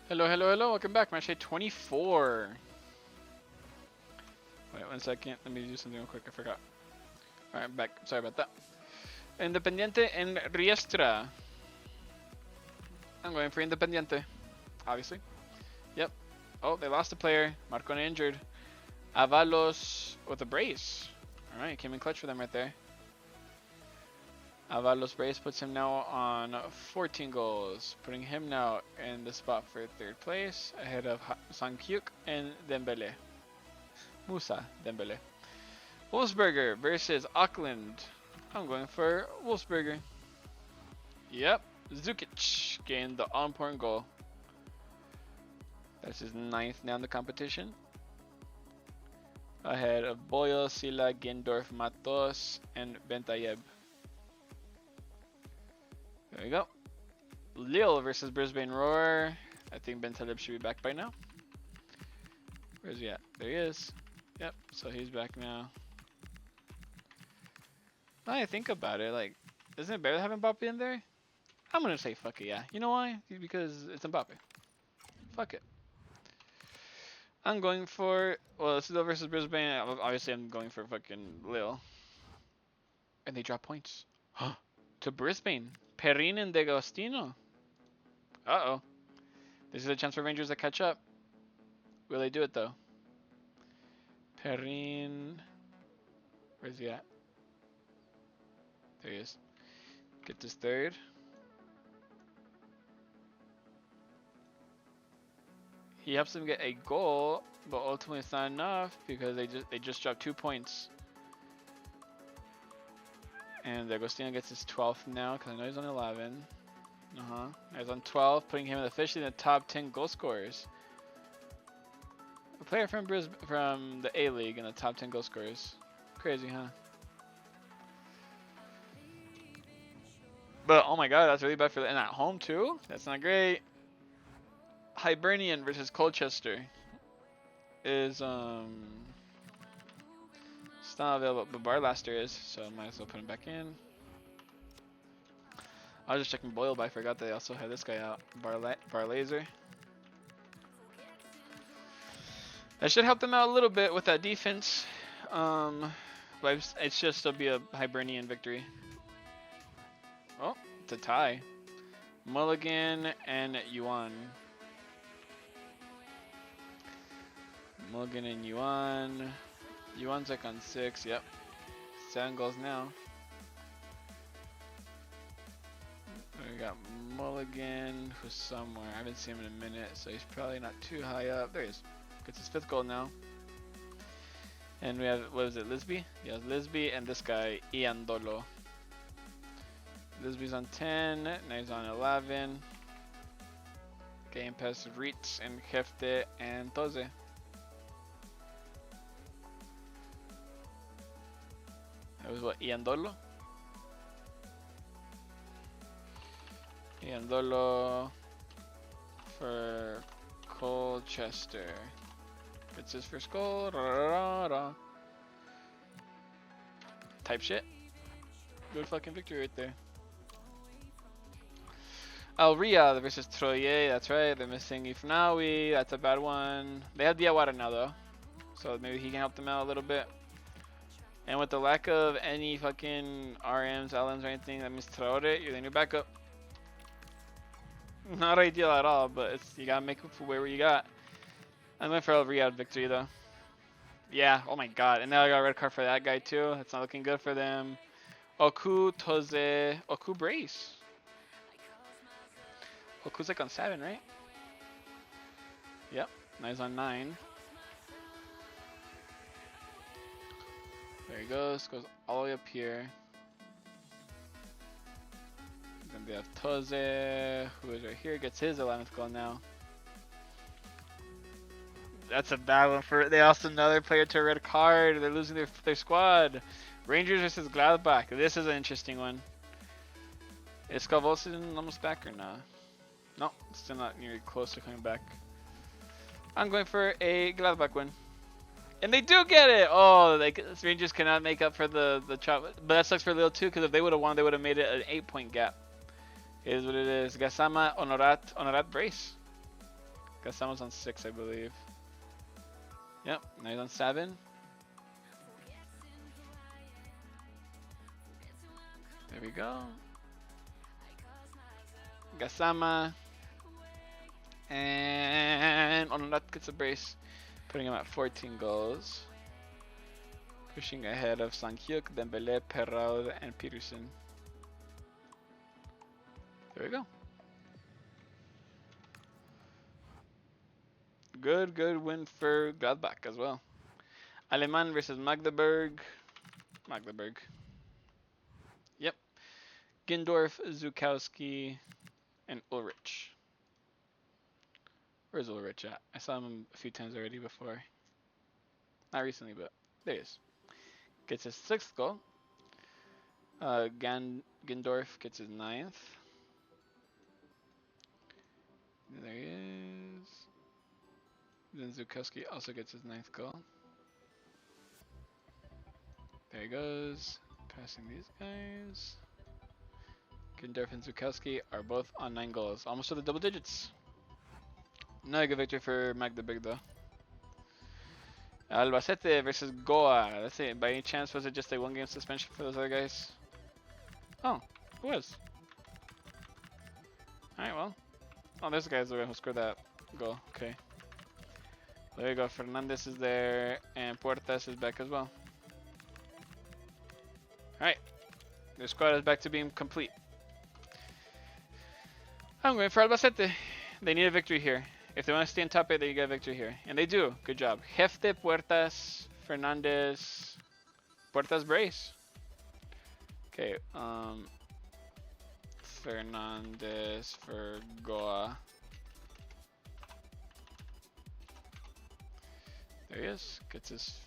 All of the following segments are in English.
Hello, hello, hello. Welcome back. Matchday 24. Wait 1 second. Let me do something real quick. I forgot. Alright, back. Sorry about that. Independiente en Riestra. I'm going for Independiente. Obviously. Yep. Oh, they lost a player. Marcone injured. Avalos with a brace. Alright, came in clutch for them right there. Avalos brace puts him now on 14 goals, putting him now in the spot for third place, ahead of Sankyuk and Dembele. Musa Dembele. Wolfsberger versus Auckland. I'm going for Wolfsberger. Yep, Zukic gained the on-point goal. That's his 9th now in the competition. Ahead of Boyle, Sila, Gendorf, Matos, and Bentayeb. There we go. Lille versus Brisbane Roar. I think Bentaleb should be back by now. Where's he at? There he is. Yep, so he's back now. Now I think about it, like, isn't it better to have Mbappe in there? I'm gonna say fuck it, yeah. You know why? Because it's Mbappe. Fuck it. I'm going for, well, it's Lille versus Brisbane. Obviously, I'm going for fucking Lille. And they drop points. To Brisbane. Perrin and D'Agostino. Uh-oh. This is a chance for Rangers to catch up. Will they do it, though? Perrin. Where's he at? There he is. Get this third. He helps them get a goal, but ultimately it's not enough because they just dropped 2 points. And Agostino gets his 12th now because I know he's on 11. He's on 12, putting him officially in the top 10 goal scorers. A player from the A League in the top 10 goal scorers. Crazy, huh? But oh my god, that's really bad for and at home too. That's not great. Hibernian versus Colchester is it's not available, but Barlaster is, so I might as well put him back in. I was just checking Boyle, but I forgot they also had this guy out, Barlaser. That should help them out a little bit with that defense. But it's just still be a Hibernian victory. Oh, it's a tie. Mulligan and Yuan. Mulligan and Yuan. Yuan's like on 6, yep. 7 goals now. We got Mulligan, who's somewhere. I haven't seen him in a minute, so he's probably not too high up. There he is. Gets his 5th goal now. And we have, what is it, Lisby? Yeah, Lisby and this guy, Iandolo. Lisby's on 10, now he's on 11. Game pass Ritz and Jefte and Toze. That was what, Iandolo? Iandolo for Colchester. Gets his first goal. Type shit. Good fucking victory right there. Alria versus Troye, that's right. They're missing Ifnawi. That's a bad one. They have Diawara now though, so maybe he can help them out a little bit. And with the lack of any fucking RMs, LMs, or anything, that means Traore, you're the new backup. Not ideal at all, but it's, you gotta make up for where you got. I'm going for a Riyadh victory though. Yeah, oh my god. And now I got a red card for that guy too. That's not looking good for them. Oku, Toze, Oku brace. Oku's like on 7, right? Yep, now he's on 9. There he goes all the way up here. Then they have Toze, who is right here, gets his 11th goal now. That's a bad one for. They lost another player to a red card. They're losing their squad. Rangers versus Gladbach. This is an interesting one. Is Skalvolson almost back or not? No, still not nearly close to coming back. I'm going for a Gladbach win. And they do get it! Oh, Rangers cannot make up for the chop. But that sucks for Lille too, because if they would have won, they would have made it an 8-point gap. It is what it is. Gassama, Honorat brace. Gasama's on 6, I believe. Yep, now he's on 7. There we go. Gasama. And Ononat gets a brace, putting him at 14 goals. Pushing ahead of Sankyuk, Dembele, Perraud, and Peterson. There we go. Good win for Gladbach as well. Aleman versus Magdeburg. Magdeburg. Yep. Gindorf, Zukowski, and Ulrich. Where's Ulrich at? I saw him a few times already before. Not recently, but there he is. Gets his 6th goal. Gindorf gets his 9th. There he is. Then Zukowski also gets his 9th goal. There he goes. Passing these guys. Gindorf and Zukowski are both on 9 goals. Almost to the double digits. Another good victory for Magdeburg though. Albacete versus Goa. Let's see, by any chance was it just a 1-game suspension for those other guys? Oh, who was? Alright, well. Oh, there's the guys who scored that goal. Okay. There you go. Fernandez is there, and Puertas is back as well. Alright. Their squad is back to being complete. I'm going for Albacete. They need a victory here. If they want to stay in top 8, they get a victory here. And they do. Good job. Hefte, Puertas, Fernandez. Puertas brace. Okay, Fernandez for Goa. There he is. Gets his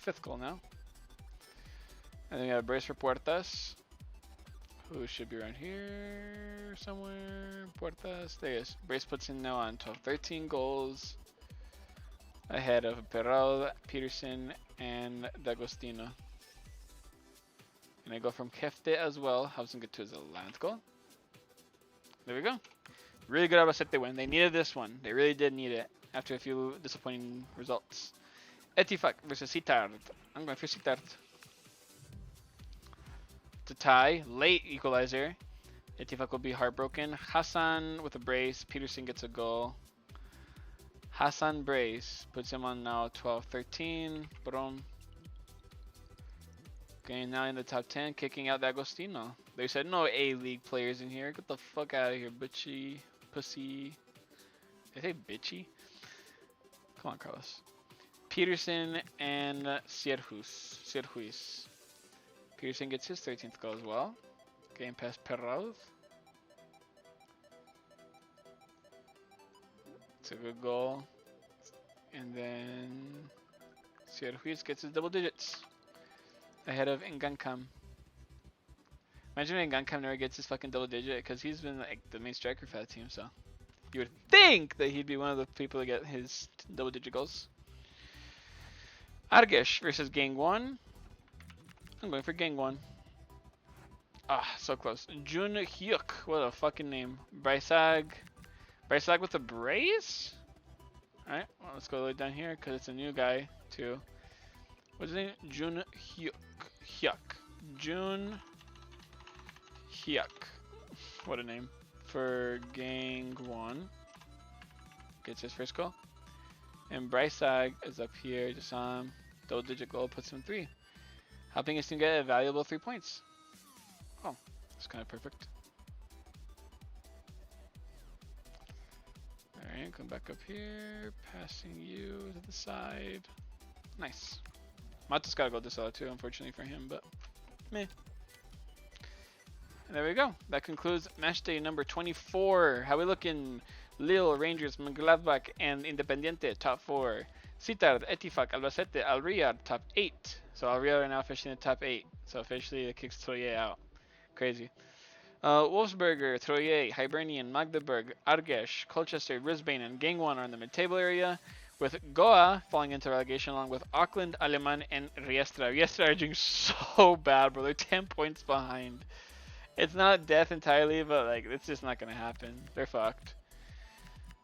5th goal now. And then we have a brace for Puertas, who should be around here somewhere. Puertas. There he is. Brace puts him now on 12, 13 goals ahead of Perraud, Peterson, and D'Agostino. And I go from Kefte as well. Helps him get to his 11th goal. There we go. Really good Albacete win. They needed this one. They really did need it after a few disappointing results. Etifak versus Sittard. I'm going for Sittard. To tie. Late equalizer. Etifak will be heartbroken. Hassan with a brace. Peterson gets a goal. Hassan brace. Puts him on now 12-13. Boom. Okay, now in the top 10, kicking out D'Agostino. They said no A-League players in here. Get the fuck out of here, bitchy. Pussy. Did I say bitchy? Come on, Carlos. Peterson and Sierhuis. Peterson gets his 13th goal as well. Game past Perraud. It's a good goal. And then Sierhuis gets his double digits. Ahead of Ngankam. Imagine Ngankam never gets his fucking double digit because he's been like the main striker for that team, so you would think that he'd be one of the people to get his double digit goals. Argesh versus Gang 1. I'm going for Gang 1. Ah, so close. Jun Hyuk. What a fucking name. Brysag with a brace? Alright, well, let's go all the way down here because it's a new guy too. What's his name? Jun Hyuk. Jun Hyuk. What a name. For Gang 1. Gets his first goal. And Brysag is up here. Just saw him. Double digit goal puts him 3. Helping his team get a valuable 3 points. Oh, that's kind of perfect. Alright, come back up here. Passing you to the side. Nice. Matos gotta go this out too, unfortunately for him, but meh. And there we go. That concludes match day number 24. How we looking? Lille, Rangers, Mönchengladbach, and Independiente, top 4. Sittard, Etifak, Albacete, Al Riyadh, top 8. So Al Riyadh are now officially in the top 8. So officially it kicks Troyes out. Crazy. Wolfsberger, Troyes, Hibernian, Magdeburg, Argesh, Colchester, Brisbane, and Gang 1 are in the mid-table area, with Goa falling into relegation along with Auckland, Aleman, and Riestra. Riestra are doing so bad, bro. They're 10 points behind. It's not death entirely, but like it's just not going to happen. They're fucked.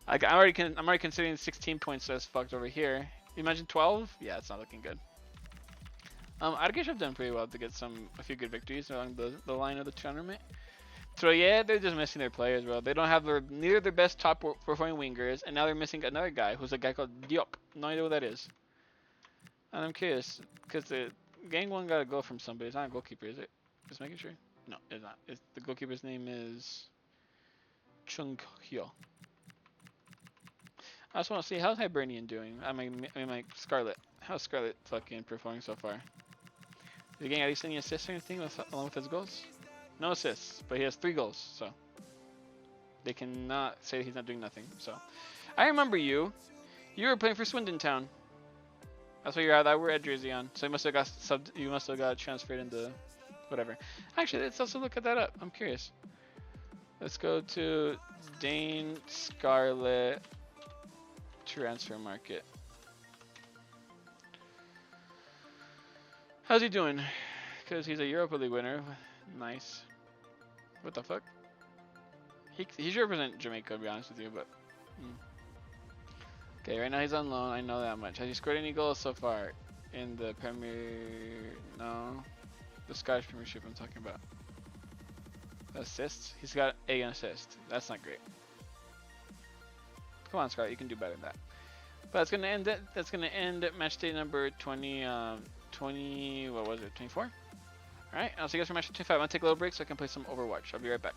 I'm already considering 16 points as fucked over here. Imagine 12? Yeah, it's not looking good. Argesh have done pretty well to get a few good victories along the line of the tournament. So yeah, they're just missing their players, bro. They don't have neither their best top performing wingers, and now they're missing another guy who's a guy called Diop. No idea what that is. And I'm curious, because the gang one got a goal from somebody. It's not a goalkeeper, is it? Just making sure. No, it's not. The goalkeeper's name is Chung Hyo. I just want to see how's Hibernian doing. I mean like Scarlet. How's Scarlet fucking performing so far? Is he getting at least any assists or anything along with his goals? No assists, but he has 3 goals, so they cannot say he's not doing nothing. So I remember you. You were playing for Swindon Town. That's why you're at that red jersey on. So you must have got You must have got transferred into whatever. Actually, let's also look at that up. I'm curious. Let's go to Dane Scarlet transfer market. How's he doing? Because he's a Europa League winner. Nice. What the fuck? He should represent Jamaica, to be honest with you, but... Okay, right now he's on loan. I know that much. Has he scored any goals so far in the Premier? No. The Scottish Premiership I'm talking about. Assists? He's got an assist. That's not great. Come on, Scott. You can do better than that. But that's gonna end it. That's gonna end at match day number 20. 20. What was it? 24. All right. I'll see you guys for match day 25. I'm gonna take a little break so I can play some Overwatch. I'll be right back.